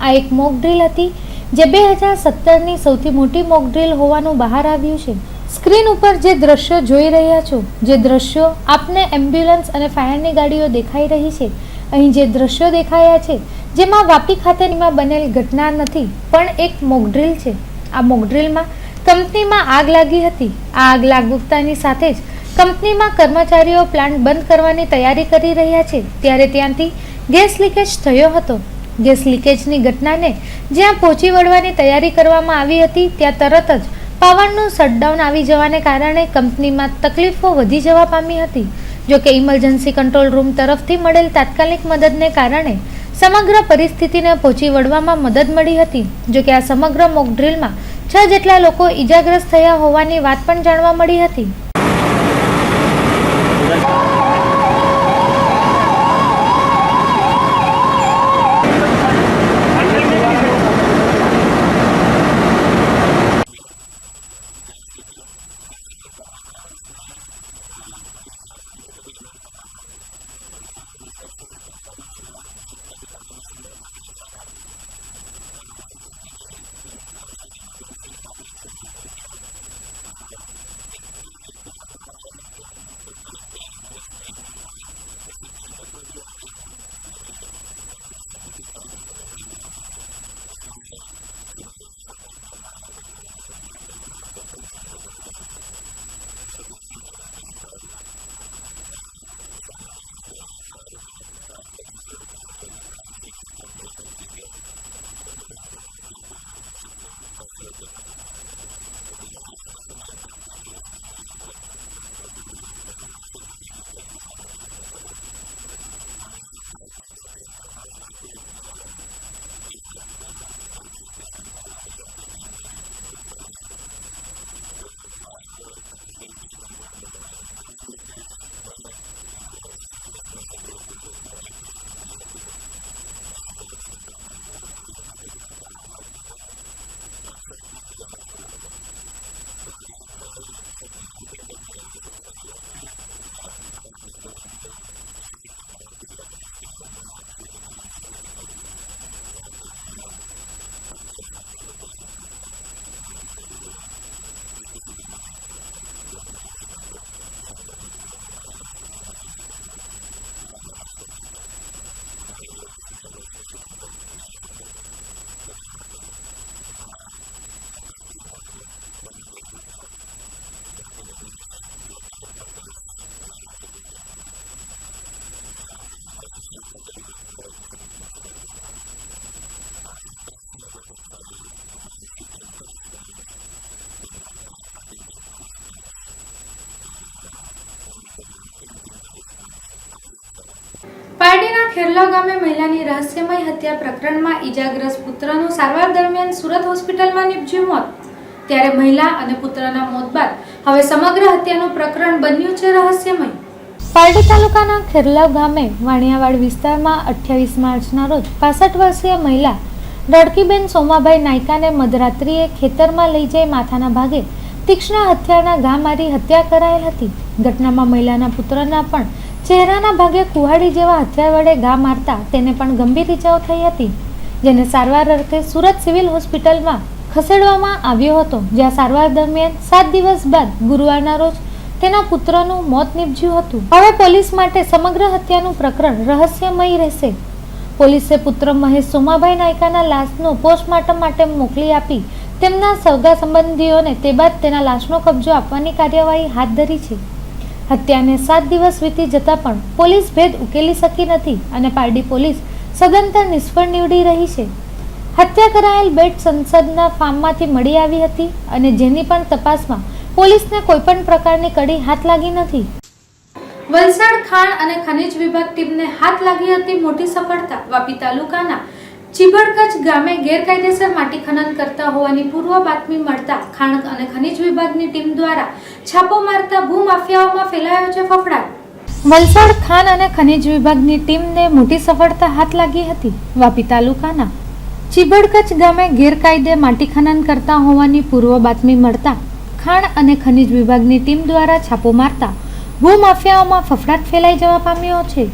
આ એક મોક ડ્રીલ હતી જે 2017ની સૌથી મોટી મોક ડ્રીલ હોવાનું બહાર આવ્યું છે. સ્ક્રીન ઉપર જે દ્રશ્યો જોઈ રહ્યા છો, જે દ્રશ્યો આપને એમ્બ્યુલન્સ અને ફાયરની ગાડીઓ દેખાઈ રહી છે, અહીં જે દ્રશ્યો દેખાયા છે જેમાં વાપી ખાતેમાં બનેલ ઘટના નથી પણ એક મોક ડ્રીલ છે. આ મોક ડ્રીલમાં કંપનીમાં આગ લાગી હતી. આ આગ લાગતાની સાથે જ કંપનીમાં કર્મચારીઓ પ્લાન્ટ બંધ કરવાની તૈયારી કરી રહ્યા છે, ત્યારે ત્યાંથી ગેસ લીકેજ થયો હતો. ગેસ લીકેજની ઘટનાને જ્યાં પહોંચી વળવાની તૈયારી કરવામાં આવી હતી, ત્યાં તરત જ પાવરનું શટડાઉન આવી જવાને કારણે કંપનીમાં તકલીફો વધી જવા પામી હતી. જોકે ઇમરજન્સી કંટ્રોલ રૂમ તરફથી મળેલ તાત્કાલિક મદદને કારણે સમગ્ર પરિસ્થિતિને પહોંચી વળવામાં મદદ મળી હતી. જોકે આ સમગ્ર મોક ડ્રીલમાં 6 જેટલા લોકો ઈજાગ્રસ્ત થયા હોવાની વાત પણ જાણવા મળી હતી. પારડીના ખેરલા ગામે મહિલાની રહસ્યમય હત્યા પ્રકરણમાં ઈજાગ્રસ્ત પુત્રનું સારવાર દરમિયાન સુરત હોસ્પિટલમાં નીપજ્યું મોત. ત્યારે મહિલા અને પુત્રના મોત બાદ હવે સમગ્ર હત્યાનું પ્રકરણ બન્યું છે રહસ્યમય. પારડી તાલુકાના ખેરલા ગામે વાણિયાવાડ વિસ્તારમાં 28 માર્ચના રોજ 65 વર્ષીય મહિલા રડકીબેન સોમાભાઈ નાયકાને મધરાત્રિએ ખેતરમાં લઈ જઈ માથાના ભાગે તીક્ષ્ણ હથિયારના ઘા મારી હત્યા કરાયેલ હતી. ઘટનામાં મહિલાના પુત્રના પણ ચહેરાના ભાગે કુહાડી જેવા હથિયાર વડે ઘા મારતા તેને પણ ગંભીર ઇજાઓ થઈ હતી, જેને સારવાર અર્થે સુરત સિવિલ હોસ્પિટલમાં ખસેડવામાં આવ્યો હતો, જ્યાં સારવાર દરમિયાન 7 દિવસ બાદ ગુરુવારના રોજ તેના પુત્રનું મોત નીપજ્યું હતું. હવે પોલીસ માટે સમગ્ર હત્યાનું પ્રકરણ રહસ્યમય રહેશે. પોલીસે પુત્ર મહેશ સોમાભાઈ નાયકાના લાશનો પોસ્ટમોર્ટમ માટે મોકલી આપી તેમના સગા સંબંધીઓને તે બાદ તેના લાશનો કબજો આપવાની કાર્યવાહી હાથ ધરી છે. હત્યાને 7 દિવસ વીતી જતા પણ પોલીસ ભેદ ઉકેલી શકી નથી અને પારડી પોલીસ સદંતર નિષ્ફળ નીવડી રહી છે. હત્યા કરાયેલ બેટ સંસદના ફાર્મમાંથી મળી આવી હતી અને જેની પણ તપાસમાં પોલીસને કોઈ પણ પ્રકારની કડી હાથ લાગી નથી. વલસાડ ખાણ અને ખનિજ વિભાગ ટીમને હાથ લાગી હતી મોટી સફળતા. વાપી તાલુકાના ચીબડકચ્છ ગામે ગેરકાયદેસર માટી ખનન કરતા હોવાની પૂર્વ બાતમી મળતા ખાણ અને ખનિજ વિભાગની ટીમ દ્વારા છાપો મારતા ભૂમાફિયાઓમાં ફેલાયો છે ફફડાટ. વલસાડ ખાણ અને ખનિજ વિભાગની ટીમને મોટી સફળતા હાથ લાગી હતી. વાપી તાલુકાના ચીબડકચ્છ ગામે ગેરકાયદે માટી ખનન કરતા હોવાની પૂર્વ બાતમી મળતા ખાણ અને ખનિજ વિભાગની ટીમ દ્વારા છાપો મારતા ભૂમાફિયાઓમાં ફફડાટ ફેલાઈ જવા પામ્યો છે.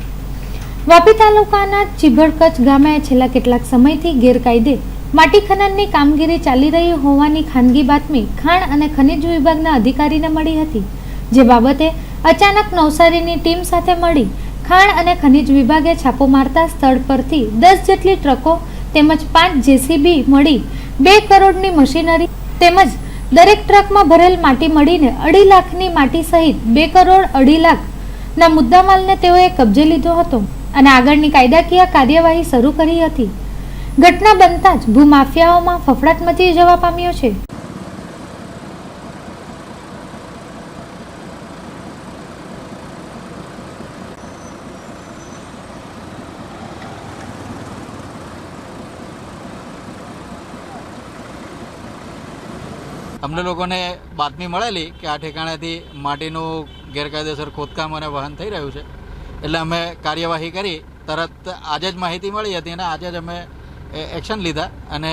વાપી તાલુકાના ચીબડકચ્છ ગામે છેલ્લા કેટલાક સમયથી ગેરકાયદે માટી ખનનની કામગીરી ચાલી રહી હોવાની ખાનગી બાતમી ખાણ અને ખનિજ વિભાગના અધિકારીને મળી હતી, જે બાબતે અચાનક નવસારીની ટીમ સાથે મળી ખાણ અને ખનિજ વિભાગે છાપો મારતા સ્થળ પરથી 10 જેટલી ટ્રકો તેમજ 5 જેસીબી મળી 2 કરોડની મશીનરી તેમજ દરેક ટ્રકમાં ભરેલ માટી મળીને 2.5 લાખની માટી સહિત 2 કરોડ 2.5 લાખના મુદ્દામાલને તેઓએ કબજે લીધો હતો અને આગળની કાયદાકીય કાર્યવાહી શરૂ કરી હતી. ઘટના બનતા જ ભૂમાફિયાઓમાં ફફડાટ મચી જવા પામ્યો છે. અમને લોકોને બાતમી મળેલી કે આ ઠેકાણેથી માટીનું ગેરકાયદેસર ખોદકામ અને વહન થઈ રહ્યું છે, એટલે અમે કાર્યવાહી કરી. તરત આજે જ માહિતી મળી હતી અને આજે જ અમે એક્શન લીધા અને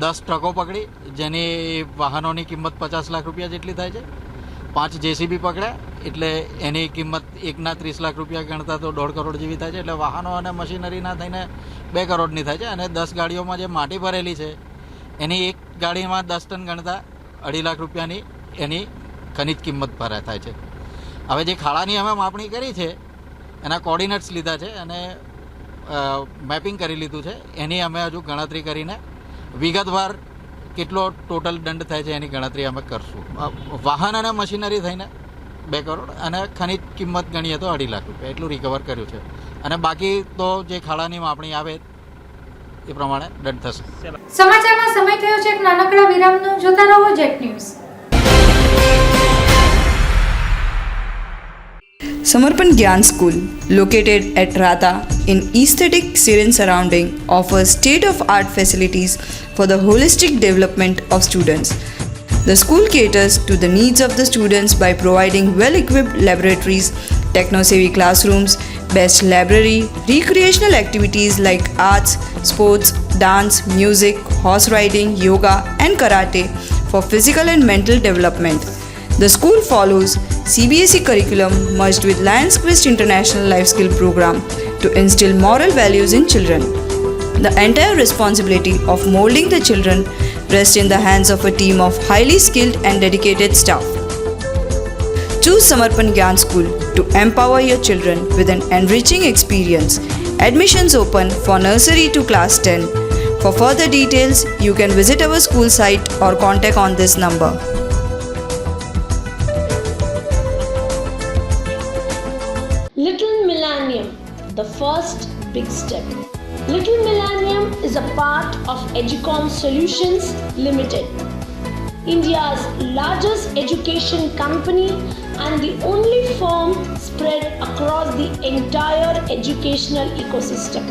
10 ટ્રકો પકડી, જેની વાહનોની કિંમત 50 લાખ રૂપિયા જેટલી થાય છે. 5 જેસીબી પકડ્યા, એટલે એની કિંમત એકના 30 લાખ રૂપિયા ગણતા તો 1.5 કરોડ જેવી થાય છે. એટલે વાહનો અને મશીનરીના થઈને 2 કરોડની થાય છે. અને 10 ગાડીઓમાં જે માટી ભરેલી છે એની એક ગાડીમાં 10 ટન ગણતા 2.5 લાખ રૂપિયાની એની ખનિજ કિંમત ભરાય થાય છે. હવે જે ખાડાની અમે માપણી કરી છે એના કોર્ડિનેટ્સ લીધા છે અને મેપિંગ કરી લીધું છે. એની અમે હજુ ગણતરી કરીને વિગતવાર કેટલો ટોટલ દંડ થાય છે એની ગણતરી અમે કરશું. વાહન અને મશીનરી થઈને 2 કરોડ અને ખનિજ કિંમત ગણીએ તો 2.5 લાખ રૂપિયા એટલું રિકવર કર્યું છે. અને બાકી તો જે ખાડાની માપણી આવે એ પ્રમાણે દંડ થશે. સમાચારમાં સમય થયો છે એક નાનકડા વિરામનો. જોતા રહો jet news. Samarpan Gyan School, located at Ratha in aesthetic serene surrounding, offers state-of-art facilities for the holistic development of students. The school caters to the needs of the students by providing well-equipped laboratories, techno-savvy classrooms, best library, recreational activities like arts, sports, dance, music, horse riding, yoga and karate for physical and mental development. The school follows CBSE curriculum merged with Lions Quest International Life Skill Program to instill moral values in children. The entire responsibility of molding the children rests in the hands of a team of highly skilled and dedicated staff. Choose Samarpan Gyan School to empower your children with an enriching experience. Admissions open for nursery to class 10. For further details, you can visit our school site or contact on this number. Little Millennium, the first big step. Little Millennium is a part of Educom Solutions Limited, India's largest education company and the only firm spread across the entire educational ecosystem.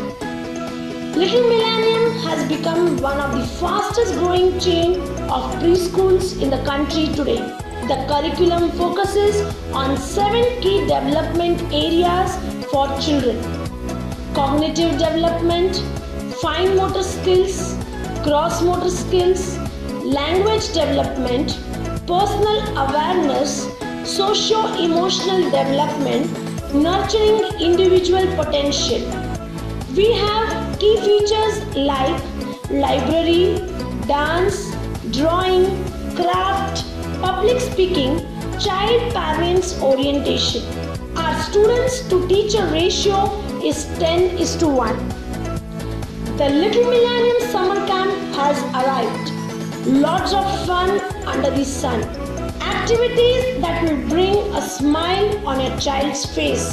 Little Millennium has become one of the fastest growing chain of preschools in the country today. The curriculum focuses on 7 key development areas for children: cognitive development, fine motor skills, gross motor skills, language development, personal awareness, socio-emotional development, nurturing individual potential. We have key features like library, dance, drawing, craft, public speaking, child-parents orientation. Our students to teacher ratio is 10:1. The Little Millennium Summer Camp has arrived. Lots of fun under the sun. Activities that will bring a smile on your child's face,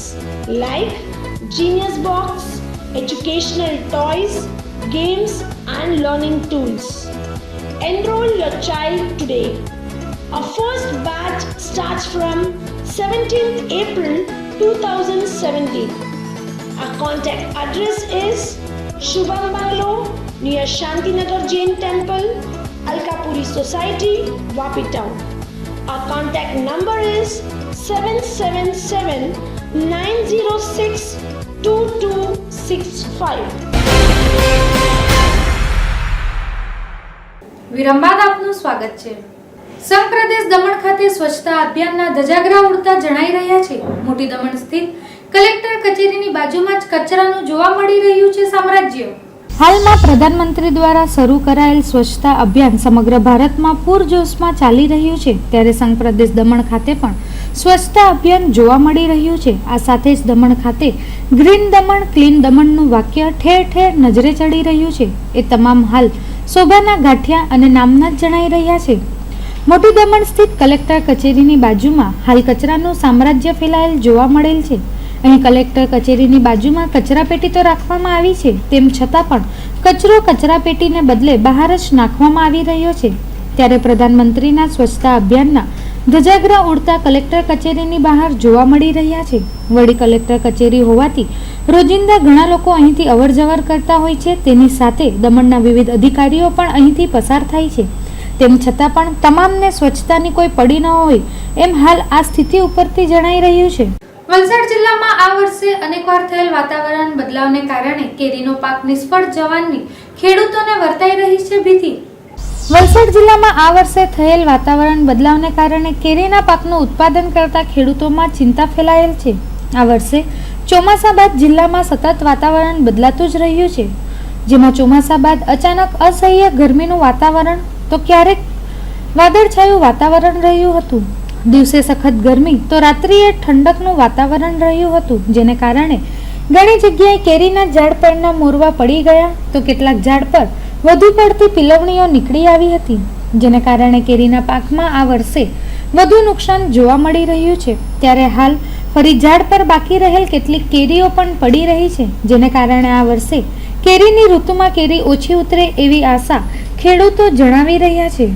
like Genius Box, educational toys, games and learning tools. Enroll your child today. Our first batch starts from 17th April 2017. Our contact address is Shubham Bangalow near Shantinagar Jain Temple, Alkapuri Society, Vapi Town. Our contact number is 777-906-2265. વિરામ બાદ આપનું સ્વાગત છે. સંઘ પ્રદેશ દમણ ખાતે સ્વચ્છતા અભિયાનના ધજાગરા ઉડતા જણાઈ રહ્યા છે. મોટી દમણ સ્થિત કલેક્ટર કચેરીની બાજુમાં જ કચરાનું જોવા મળી રહ્યું છે સામ્રાજ્ય. હાલમાં પ્રધાનમંત્રી દ્વારા શરૂ કરાયેલ સ્વચ્છતા અભિયાન સમગ્ર ભારતમાં પૂરજોશમાં ચાલી રહ્યું છે, ત્યારે સંઘ પ્રદેશ દમણ ખાતે પણ સ્વચ્છતા અભિયાન જોવા મળી રહ્યું છે. આ સાથે જ દમણ ખાતે ગ્રીન દમણ ક્લીન દમણનું વાક્ય ઠેર ઠેર નજરે ચડી રહ્યું છે. એ તમામ હાલ શોભાના ગાંઠિયા અને નામના જ જણાઈ રહ્યા છે. મોટી દમણ સ્થિત કલેક્ટર કચેરીની બાજુમાં હાલ કચરાનું સામ્રાજ્ય ફેલાયેલ જોવા મળેલ છે. અહીં કલેક્ટર કચેરીની બાજુમાં કચરાપેટી તો રાખવામાં આવી છે, તેમ છતાં પણ કચરો કચરાપેટીને બદલે બહાર જ નાખવામાં આવી રહ્યો છે. ત્યારે પ્રધાનમંત્રીના સ્વચ્છતા અભિયાનના ધજાગરા ઉડતા કલેક્ટર કચેરીની બહાર જોવા મળી રહ્યા છે. વડી કલેક્ટર કચેરી હોવાથી રોજિંદા ઘણા લોકો અહીંથી અવરજવર કરતા હોય છે. તેની સાથે દમણના વિવિધ અધિકારીઓ પણ અહીંથી પસાર થાય છે. તેમ છતાં પણ તમામને સ્વચ્છતાની કોઈ પડી ન હોય એમ હાલ આ સ્થિતિ ઉપરથી જણાઈ રહ્યું છે. વલસાડ જિલ્લામાં આ વર્ષે અનેકવાર થયેલ વાતાવરણ બદલાવને કારણે કેરીનો પાક નિષ્ફળ જવાની ખેડૂતોને વર્તાઈ રહી છે ભીતિ. વલસાડ જિલ્લામાં આ વર્ષે થયેલ વાતાવરણ બદલાવને કારણે કેરીના પાકનું ઉત્પાદન કરતા ખેડૂતોમાં ચિંતા ફેલાયેલ છે. આ વર્ષે ચોમાસા બાદ જિલ્લામાં સતત વાતાવરણ બદલાતું જ રહ્યું છે, જેમાં ચોમાસા બાદ અચાનક અસહ્ય ગરમીનું વાતાવરણ તો ક્યારેક વાદળછાયું વાતાવરણ રહ્યું હતું. દિવસે સખત ગરમી તો રાત્રિએ ઠંડકનું વાતાવરણ રહ્યું હતું, જેને કારણે ઘણી જગ્યાએ કેરીના ઝાડ પરના મોરવા પડી ગયા તો કેટલાક ઝાડ પર વધુ પડતી પિલવણીઓ નીકળી આવી હતી, જેને કારણે કેરીના પાકમાં આ વર્ષે વધુ નુકસાન જોવા મળી રહ્યું છે. ત્યારે હાલ ફરી ઝાડ પર બાકી રહેલ કેટલીક કેરીઓ પણ પડી રહી છે, જેને કારણે આ વર્ષે કેરીની ઋતુમાં કેરી ઓછી ઉતરે એવી આશા ખેડૂતો જણાવી રહ્યા છે.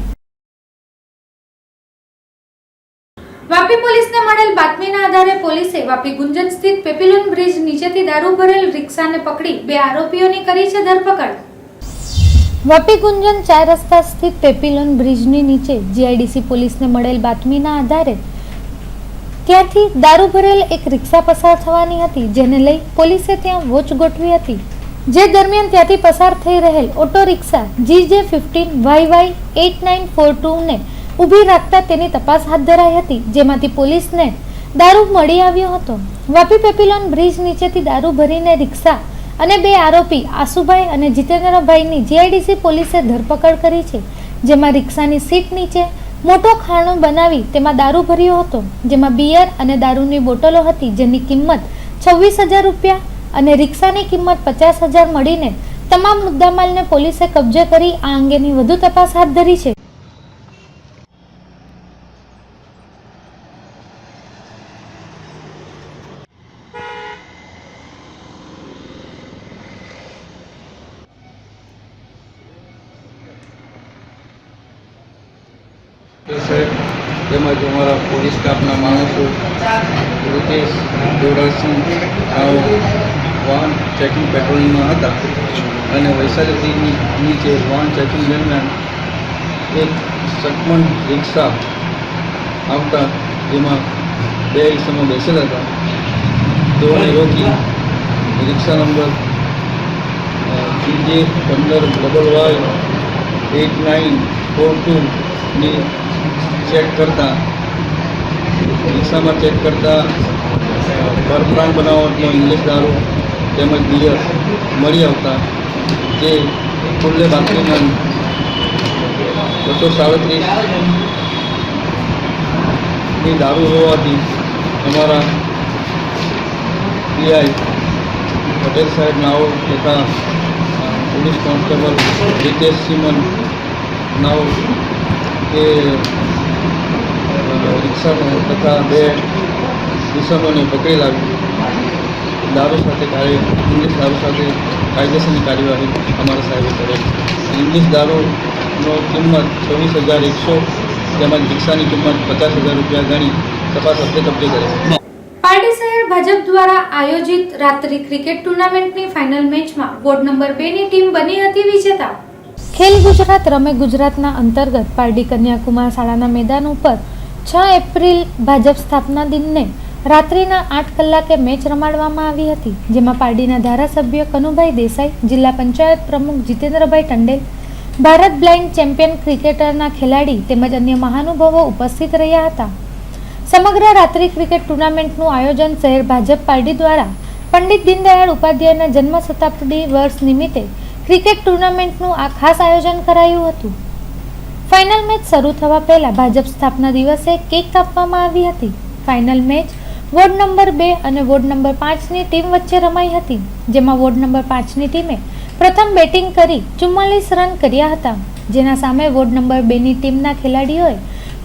વાપી પોલીસને મળેલ બાતમીના આધારે પોલીસે વાપી ગુંજન સ્થિત પેપીલોન બ્રિજ નીચેથી દારૂ ભરેલ રિક્ષાને પકડી 2 આરોપીઓની કરી છે ધરપકડ. વાપી ગુંજન 4 રસ્તા સ્થિત પેપીલોન બ્રિજની નીચે જીઆઈડીસી પોલીસને મળેલ બાતમીના આધારે ત્યાંથી દારૂ ભરેલ એક રિક્ષા પસાર થવાની હતી, જેને લઈ પોલીસે ત્યાં વોચ ગોઠવી હતી. જે દરમિયાન ત્યાંથી પસાર થઈ રહેલ ઓટો રિક્ષા GJ15YY8942 ને ઊભી રાખતા તેની તપાસ હાથ ધરાઈ હતી, જેમાંથી પોલીસને દારૂ મળી આવ્યો હતો. વાપી પેપીલોન બ્રિજ નીચેથી દારૂ ભરીને રિક્ષા અને 2 આરોપી આસુભાઈ અને જીતેન્દ્રભાઈની જીઆઈડીસી પોલીસે ધરપકડ કરી છે, જેમાં રિક્ષાની સીટ નીચે મોટો ખાણો બનાવી તેમાં દારૂ ભર્યો હતો, જેમાં બિયર અને દારૂની બોટલો હતી, જેની કિંમત 26,000 રૂપિયા અને રિક્ષાની કિંમત 50,000 મળીને તમામ મુદ્દામાલને પોલીસે કબજે કરી આ અંગેની વધુ તપાસ હાથ ધરી છે. તેમજ અમારા પોલીસ સ્ટાફના માણસો રૂપેશ દોરાસન વાહન ચેકિંગ પેટ્રોલિંગમાં હતા અને વૈશાલીથી નીચે વાહન ચેકિંગ દરમિયાન એક સટમન રિક્ષા આવતા જેમાં 2 ઈસમો બેસેલા હતા તેઓને રોકી રિક્ષા નંબર CJ15YY8942ની ચેક કરતા રિક્ષામાં ચેક કરતા પરપ્રાંત બનાવટનો ઇંગ્લિશ દારૂ તેમજ બિયર મળી આવતા જે ખુલ્લે બાતમીમાં 237ની દારૂ હોવાથી અમારા પીઆઈ પટેલ સાહેબ નાઓ તથા પોલીસ કોન્સ્ટેબલ રીતેશ સિમન નાઓ એ રિક્ષા તથા 2 ઈસમોને પકડી લાવી દારૂ સાથે ઇંગ્લિશ દારૂ સાથે કાયદેસરની કાર્યવાહી અમારા સાહેબે કરેલ. ઇંગ્લિશ દારૂનો કિંમત 26,100 તેમજ રિક્ષાની કિંમત 50,000 રૂપિયા ગણી તપાસ અર્થે કબજે કરેલ. પારડી શહેર ભાજપ દ્વારા આયોજિત રાત્રિ ક્રિકેટ ટુર્નામેન્ટની ફાઇનલ મેચમાં વોર્ડ નંબર 2 ની ટીમ બની હતી વિજેતા. ખેલ ગુજરાત રમે ગુજરાતના અંતર્ગત પારડી કન્યાકુમાર શાળાના મેદાન ઉપર 6 એપ્રિલ ભાજપ સ્થાપના દિનને રાત્રિના 8 કલાકે મેચ રમાડવામાં આવી હતી, જેમાં પારડીના ધારાસભ્ય કનુભાઈ દેસાઈ, જિલ્લા પંચાયત પ્રમુખ જીતેન્દ્રભાઈ ટંડેલ, ભારત બ્લાઇન્ડ ચેમ્પિયન ક્રિકેટરના ખેલાડી તેમજ અન્ય મહાનુભાવો ઉપસ્થિત રહ્યા હતા. સમગ્ર રાત્રિ ક્રિકેટ ટુર્નામેન્ટનું આયોજન શહેર ભાજપ પારડી દ્વારા પંડિત દીનદયાળ ઉપાધ્યાયના જન્મ શતાબ્દી વર્ષ નિમિત્તે ક્રિકેટ ટુર્નામેન્ટનું આ ખાસ આયોજન કરાયું હતું. ફાઇનલ મેચ શરૂ થવા પહેલા ભાજપ સ્થાપના દિવસે કેક કાપવામાં આવી હતી. ફાઇનલ મેચ વોર્ડ નંબર 2 અને વોર્ડ નંબર 5ની ટીમ વચ્ચે રમાઈ હતી, જેમાં વોર્ડ નંબર 5ની ટીમે પ્રથમ બેટિંગ કરી 44 રન કર્યા હતા, જેના સામે વોર્ડ નંબર 2ની ટીમના ખેલાડીઓએ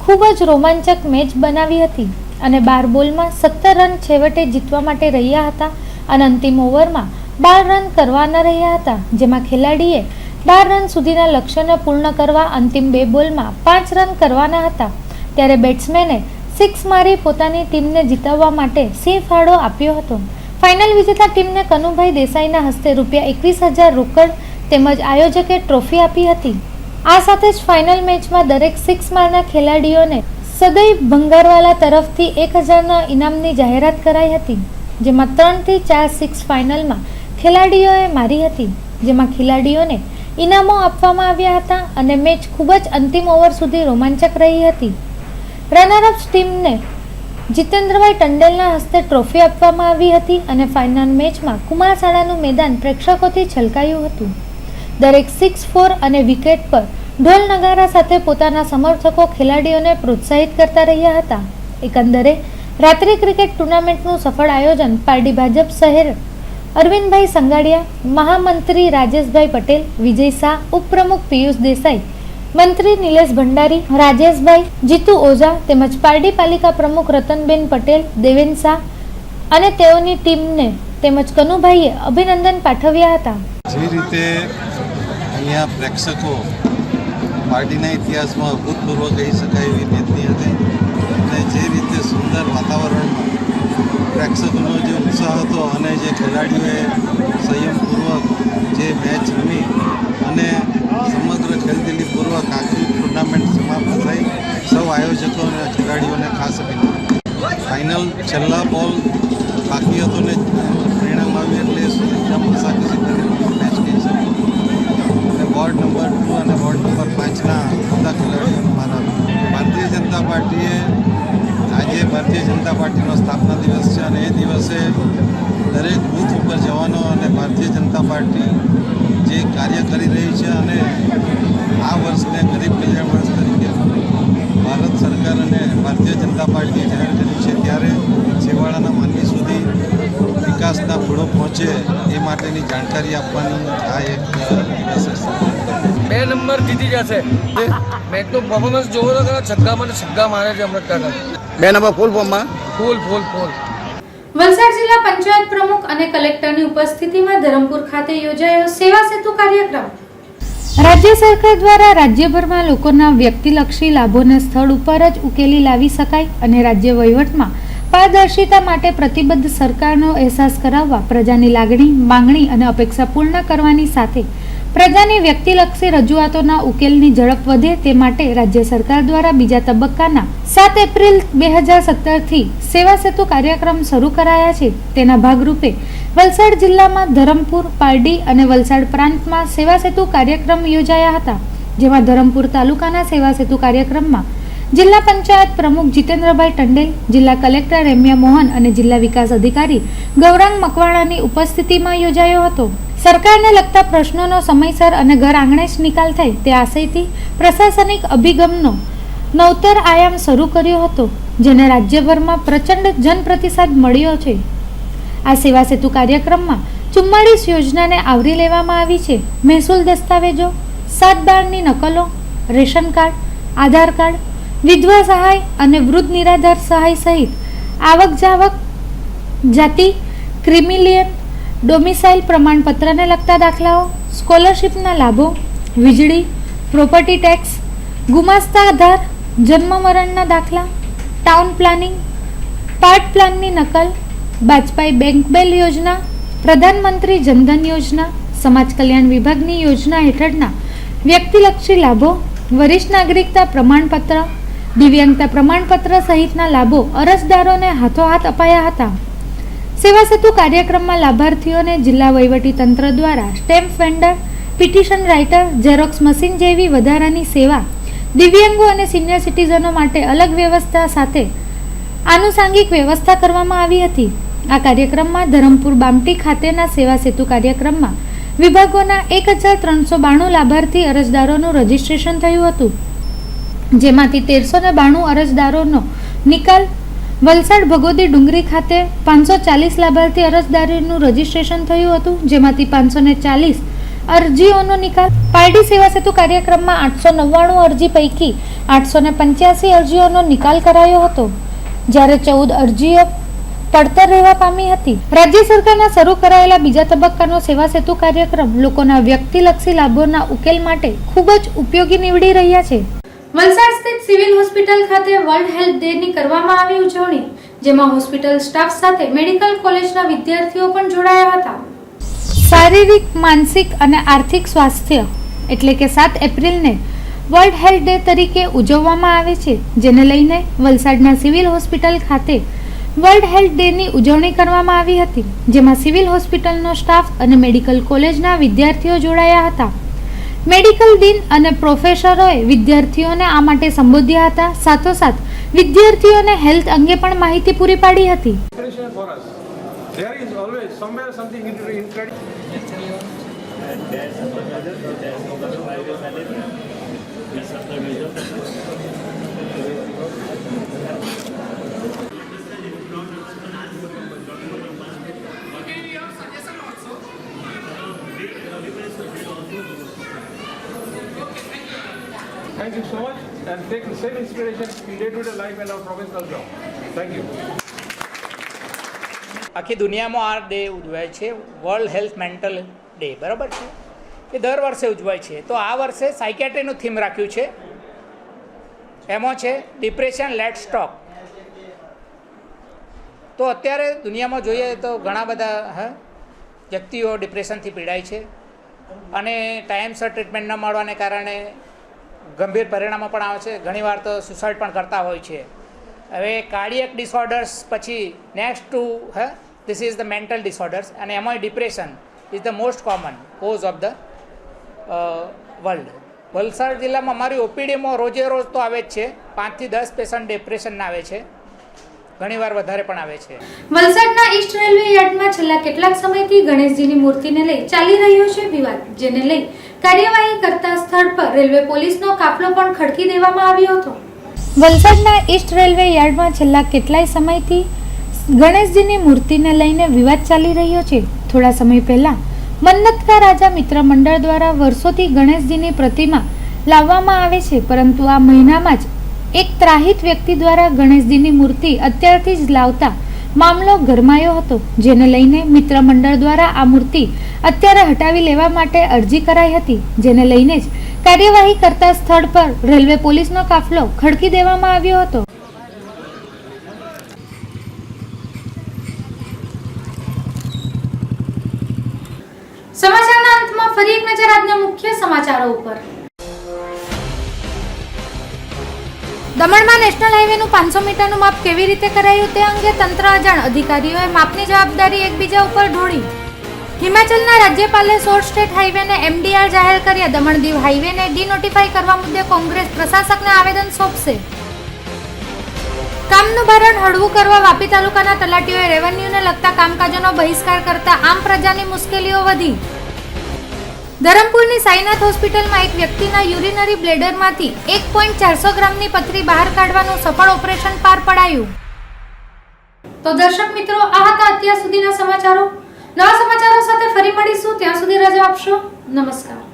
ખૂબ જ રોમાંચક મેચ બનાવી હતી અને 12 બોલમાં 17 રન છેવટે જીતવા માટે રહ્યા હતા અને અંતિમ ઓવરમાં 12 રન કરવાના રહ્યા હતા, જેમાં ખેલાડીએ 12 રન સુધીના લક્ષ્યને પૂર્ણ કરવા અંતિમ 2 બોલમાં 5 રન કરવાના હતા. ત્યારે બેટ્સમેને 6 મારી પોતાની ટીમને જીતાવવા માટે સિંહ ફાળો આપ્યો હતો. ફાઇનલ વિજેતા ટીમને કનુભાઈ દેસાઈના હસ્તે ₹21,000 રોકડ તેમજ આયોજકે ટ્રોફી આપી હતી. આ સાથે જ ફાઇનલ મેચમાં દરેક 6 મારના ખેલાડીઓને સદૈવ ભંગારવાલા તરફથી 1,000ના ઇનામની જાહેરાત કરાઈ હતી, જેમાં 3 થી 4 6 ફાઇનલમાં ખેલાડીઓએ મારી હતી, જેમાં ખેલાડીઓને ઇનામો આપવામાં આવ્યા હતા અને મેચ ખૂબ જ અંતિમ ઓવર સુધી રોમાંચક રહી હતી. રનરઅપ્સ ટીમને જીતેન્દ્રભાઈ ટંડેલના હસ્તે ટ્રોફી આપવામાં આવી હતી અને ફાઇનલ મેચમાં કુમાર શાળાનું મેદાન પ્રેક્ષકોથી છલકાયું હતું. દરેક 6, 4 અને વિકેટ પર ઢોલ નગારા સાથે પોતાના સમર્થકો ખેલાડીઓને પ્રોત્સાહિત કરતા રહ્યા હતા. એકંદરે રાત્રિ ક્રિકેટ ટુર્નામેન્ટનું સફળ આયોજન પારડી ભાજપ શહેર અરવિંદભાઈ સંગાડિયા, મહામંત્રી રાજેશભાઈ પટેલ, વિજય શાહ, ઉપપ્રમુખ પિયુષ દેસાઈ, મંત્રી નિલેશ ભંડારી, રાજેશભાઈ, જીતુ ઓઝા તેમજ પારડી પાલિકા પ્રમુખ રતનબેન પટેલ, દેવેન શાહ અને તેઓની ટીમને તેમજ કનુભાઈએ અભિનંદન પાઠવ્યા હતા. જે રીતે અહીંયા પ્રેક્ષકો પાર્ટીના ઇતિહાસમાં અભૂતપૂર્વ કહી શકાય એવી મેચની હતી અને જે રીતે સુંદર વાતાવરણમાં પ્રેક્ષકોનો જે ઉત્સાહ હતો અને જે ખેલાડીઓએ સંયમપૂર્વક જે મેચ રમી અને સમગ્ર ખેલદિલીપૂર્વક આખી ટુર્નામેન્ટ સમાપ્ત થઈ, સૌ આયોજકો અને ખેલાડીઓને ખાસ અભિનંદન. ફાઇનલ છેલ્લા બોલ બાકી હતો ને પરિણામ આવ્યું એટલે એકદમ રસાકસી મેચ કહી શકું અને વોર્ડ નંબર 2 અને વોર્ડ નંબર 5ના બધા ખેલાડીઓનું માન આપ્યું. ભારતીય જનતા પાર્ટીએ આજે ભારતીય જનતા પાર્ટીનો સ્થાપના દિવસ છે અને એ દિવસે દરેક બૂથ ઉપર જવાનો અને ભારતીય જનતા પાર્ટી જે કાર્ય કરી રહી છે અને આ વર્ષને ગરીબ કલ્યાણ વર્ષ તરીકે ભારત સરકાર અને ભારતીય જનતા પાર્ટીએ જાહેર કર્યું છે, ત્યારે છેવાડાના માનવી સુધી વિકાસના ફળો પહોંચે એ માટેની જાણકારી આપવાની આ એક દિવસ. 2 નંબર જીતી જશે. મેચનું પરફોર્મન્સ જોવો તો છગ્ગામાં છગ્ગા મારે છે અમૃત કાકા. 2 નંબર ફૂલ ફોર્મમાં ફૂલ. વલસાડ જિલ્લા પંચાયત પ્રમુખ અને કલેક્ટરની ઉપસ્થિતિમાં ધરમપુર ખાતે યોજાયો સેવા સેતુ કાર્યક્રમ. રાજ્ય સરકાર દ્વારા રાજ્યભરમાં લોકોના વ્યક્તિલક્ષી લાભોને સ્થળ ઉપર જ ઉકેલી લાવી શકાય અને રાજ્ય વહીવટમાં પારદર્શિતા માટે પ્રતિબદ્ધ સરકારનો અહેસાસ કરાવવા પ્રજાની લાગણી, માંગણી અને અપેક્ષા પૂર્ણ કરવાની સાથે પ્રજાની વ્યક્તિલક્ષી રજૂઆતોના ઉકેલની ઝડપ વધે તે માટે રાજ્ય સરકાર દ્વારા બીજા તબક્કાના 7 એપ્રિલ 2017થી સેવા સેતુ કાર્યક્રમ શરૂ કરાયા છે. તેના ભાગરૂપે વલસાડ જિલ્લામાં ધરમપુર, પારડી અને વલસાડ પ્રાંતમાં સેવા સેતુ કાર્યક્રમ યોજાયા હતા. જેમાં ધરમપુર તાલુકાના સેવા સેતુ કાર્યક્રમમાં જિલ્લા પંચાયત પ્રમુખ જીતેન્દ્રભાઈ ટંડેલ, જિલ્લા કલેક્ટર રેમ્યા મોહન અને જિલ્લા વિકાસ અધિકારી ગૌરાંગ મકવાણાની ઉપસ્થિતિમાં યોજાયો હતો. સરકારને લગતા પ્રશ્નોનો સમયસર અને ઘર આંગણે જ નિકાલ થાય તે આશયથી પ્રશાસનિક અભિગમનો નવતર આયામ શરૂ કર્યો હતો, જેને રાજ્યભરમાં પ્રચંડ જનપ્રતિસાદ મળ્યો છે. આ સેવા સેતુ કાર્યક્રમમાં 44 યોજનાને આવરી લેવામાં આવી છે. મહેસૂલ દસ્તાવેજો, 7 બારની નકલો, રેશન કાર્ડ, આધાર કાર્ડ, વિધવા સહાય અને વૃદ્ધ નિરાધાર સહાય સહિત આવક જાવક, જાતિ, ક્રિમિલિયન, ડોમિસાઇલ પ્રમાણપત્રને લગતા દાખલાઓ, સ્કોલરશીપના લાભો, વીજળી, પ્રોપર્ટી ટેક્સ, ગુમાસ્તા આધાર, જન્મ મરણના દાખલા, ટાઉન પ્લાનિંગ, પાર્ટ પ્લાનની નકલ, વાજપાઈ બેંક બેલ યોજના, પ્રધાનમંત્રી જનધન યોજના, સમાજ કલ્યાણ વિભાગની યોજના હેઠળના વ્યક્તિલક્ષી લાભો, વરિષ્ઠ નાગરિકતા પ્રમાણપત્ર, દિવ્યાંગતા પ્રમાણપત્ર સહિતના લાભો અરજદારોને હાથોહાથ અપાયા હતા. સેવા સેતુ કાર્યક્રમમાં લાભાર્થીઓને જિલ્લા વહીવટી તંત્ર દ્વારા stamp vendor, petition writer, xerox machine જેવી વધારાની સેવા, દિવ્યાંગો અને સિનિયર સિટીઝનો માટે અલગ વ્યવસ્થા સાથે આનુષાંગિક વ્યવસ્થા કરવામાં આવી હતી. આ કાર્યક્રમમાં ધરમપુર બામટી ખાતેના સેવા સેતુ કાર્યક્રમમાં વિભાગોના 1392 લાભાર્થી અરજદારોનું રજીસ્ટ્રેશન થયું હતું, જેમાંથી 1392 અરજદારોનો નિકાલ, વલસાડ ભગોદી ડુંગરી ખાતે 540 લાભાર્થી અરજદારોનું રજીસ્ટ્રેશન થયું હતું, જેમાંથી 540 અરજીઓનો નિકાલ, પારડી સેવા સેતુ કાર્યક્રમમાં 899 અરજી પૈકી 885 અરજીઓનો નિકાલ કરાયો હતો, જ્યારે 14 અરજીઓ પડતર રહેવા પામી હતી. રાજ્ય સરકારના શરૂ કરાયેલા બીજા તબક્કાનો સેવા સેતુ કાર્યક્રમ લોકોના વ્યક્તિલક્ષી લાભોના ઉકેલ માટે ખૂબ જ ઉપયોગી નીવડી રહ્યા છે. વલસાડ સ્થિત સિવિલ હોસ્પિટલ ખાતે વર્લ્ડ હેલ્થ ડે ની કરવામાં આવી ઉજવણી, જેમાં હોસ્પિટલ સ્ટાફ સાથે મેડિકલ કોલેજના વિદ્યાર્થીઓ પણ જોડાયા હતા. શારીરિક, માનસિક અને આર્થિક સ્વાસ્થ્ય એટલે કે 7 એપ્રિલને વર્લ્ડ હેલ્થ ડે તરીકે ઉજવવામાં આવે છે, જેને લઈને વલસાડના સિવિલ હોસ્પિટલ ખાતે વર્લ્ડ હેલ્થ ડેની ઉજવણી કરવામાં આવી હતી, જેમાં સિવિલ હોસ્પિટલનો સ્ટાફ અને મેડિકલ કોલેજના વિદ્યાર્થીઓ જોડાયા હતા. મેડિકલ ડીન અને પ્રોફેસરોએ વિદ્યાર્થીઓને આ માટે સંબોધ્યા હતા. સાથોસાથ વિદ્યાર્થીઓને હેલ્થ અંગે પણ માહિતી પૂરી પાડી હતી. Thank you so much and take the same inspiration in day-to-day life and our professional job. Thank you. આખી દુનિયામાં આ ડે ઉજવાય છે, વર્લ્ડ હેલ્થ મેન્ટલ ડે, બરાબર છે? એ દર વર્ષે ઉજવાય છે. તો આ વર્ષે સાયકેટ્રીનું થીમ રાખ્યું છે. એમાં છે ડિપ્રેશન લેટ્સ ટોક. તો અત્યારે દુનિયામાં જોઈએ તો ઘણા બધા વ્યક્તિઓ ડિપ્રેશનથી પીડાય છે અને ટાઈમસર ટ્રીટમેન્ટ ન મળવાને કારણે ગંભીર પરિણામો પણ આવે છે. ઘણીવાર તો સુસાઇડ પણ કરતા હોય છે. હવે કાર્ડિયક ડિસઓર્ડર્સ પછી next to this is the mental disorders, અને એમાં depression is the most common cause of the world. Valsad જિલ્લામાં અમારી ઓપીડીમાં રોજે રોજ તો આવે જ છે, 5 થી 10 પેશન્ટ ડિપ્રેશનના આવે છે, ઘણીવાર વધારે પણ આવે છે. વલસાડના ઈસ્ટ રેલવે યાર્ડમાં છેલ્લા કેટલાક સમયથી ગણેશજીની મૂર્તિને લઈ ચાલી રહ્યો છે વિવાદ, જેને લઈ કાર્યવાહી કરતા સ્થળ પર રેલવે પોલીસનો કાફલો પણ ખડકી દેવામાં આવ્યો હતો. વલસાડના ઈસ્ટ રેલવે યાર્ડમાં છેલ્લા કેટલાય સમયથી ગણેશજીની મૂર્તિને લઈને વિવાદ ચાલી રહ્યો છે. થોડા સમય પહેલા મન્નતકા રાજા મિત્ર મંડળ દ્વારા વર્ષોથી ગણેશજીની પ્રતિમા લાવવામાં આવે છે, પરંતુ આ મહિનામાં જ એક ત્રાહિત વ્યક્તિ દ્વારા ગણેશજીની મૂર્તિ અત્યારથી જ લાવતા મામલો ગરમાયો હતો, જેને લઈને મિત્ર મંડળ દ્વારા આ મૂર્તિ અત્યારે હટાવી લેવા માટે અરજી કરાઈ હતી, જેને લઈને જ કાર્યવાહી કરતા સ્થળ પર રેલવે પોલીસનો કાફલો ખડકી દેવામાં આવ્યો હતો. સમાચારના અંતમાં ફરી એક નજર આજના મુખ્ય સમાચારો ઉપર. દમણમાં નેશનલ હાઈવેનું 500 મીટરનું માપ કેવી રીતે કરાયું તે અંગે તંત્ર અજાણ અધિકારીઓએ માપની જવાબદારી એકબીજા ઉપર ઢોળી. હિમાચલના રાજ્યપાલે 16 સ્ટેટ હાઈવેને MDR જાહેર કર્યા. દમણ દીવ હાઈવેને ડીનોટિફાઈ કરવા મુદ્દે કોંગ્રેસ પ્રશાસકને આવેદન સોંપશે. કામનું ભારણ હળવું કરવા વાપી તાલુકાના તલાટીઓએ રેવન્યુને લગતા કામકાજોનો બહિષ્કાર કરતા આમ પ્રજાની મુશ્કેલીઓ વધી. ધરમપુરની સાઈનાથ હોસ્પિટલમાં એક વ્યક્તિના યુરિનરી બ્લેડરમાંથી 1.400 ગ્રામની પથરી બહાર કાઢવાનું સફળ ઓપરેશન પાર પડાયું. તો દર્શક મિત્રો, આ હતા અત્યાર સુધીના સમાચારો. નવા સમાચારો સાથે ફરી મળીશું. ત્યાં સુધી રજા આપશો. નમસ્કાર.